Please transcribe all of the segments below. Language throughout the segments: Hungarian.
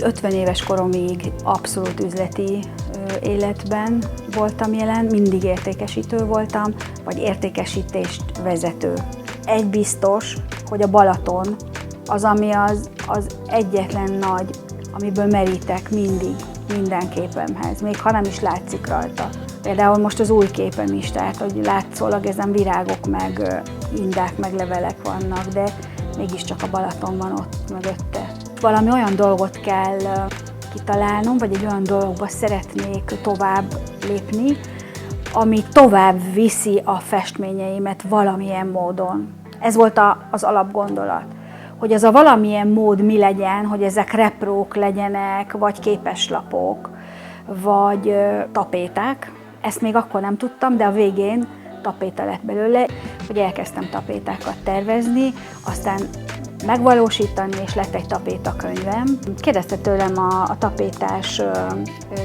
50 éves koromig abszolút üzleti életben voltam jelen, mindig értékesítő voltam, vagy értékesítést vezető. Egy biztos, hogy a Balaton az, ami az egyetlen nagy, amiből merítek mindig, minden képemhez, még ha nem is látszik rajta. Például most az új képem is, tehát hogy látszólag ezen virágok, meg indák, meg levelek vannak, de mégiscsak a Balaton van ott mögötte. Valami olyan dolgot kell kitalálnom, vagy egy olyan dologba szeretnék tovább lépni, ami tovább viszi a festményeimet valamilyen módon. Ez volt az alapgondolat. Hogy az a valamilyen mód mi legyen, hogy ezek reprók legyenek, vagy képeslapok, vagy tapéták. Ezt még akkor nem tudtam, de a végén tapéta lett belőle, hogy elkezdtem tapétákat tervezni, aztán megvalósítani, és lett egy tapétakönyvem. Kérdezte tőlem a tapétás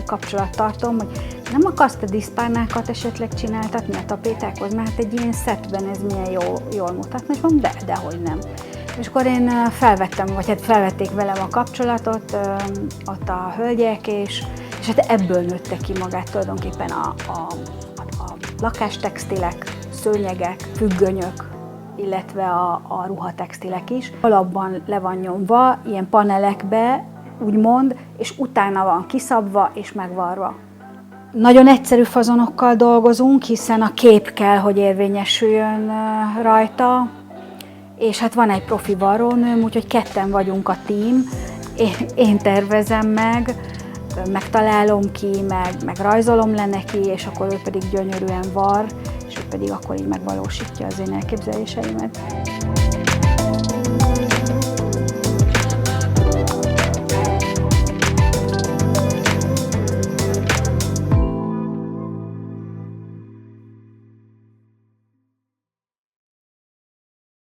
kapcsolattartóm, hogy nem akarsz te diszpárnákat esetleg csináltatni a tapétákhoz, mert egy ilyen szettben ez milyen jól mutatna, és mondom, dehogy nem. És akkor én felvették velem a kapcsolatot ott a hölgyek, és hát ebből nőtte ki magát tulajdonképpen a lakástextilek, szőnyegek, függönyök, illetve a ruhatextilek is. Alapban le van nyomva, ilyen panelekbe, úgymond, és utána van kiszabva és megvarva. Nagyon egyszerű fazonokkal dolgozunk, hiszen a kép kell, hogy érvényesüljön rajta, és hát van egy profi varrónőm, úgyhogy ketten vagyunk a team. Én tervezem megtalálom ki, meg rajzolom le neki, és akkor ő pedig gyönyörűen var, és ő pedig akkor így megvalósítja az én elképzeléseimet.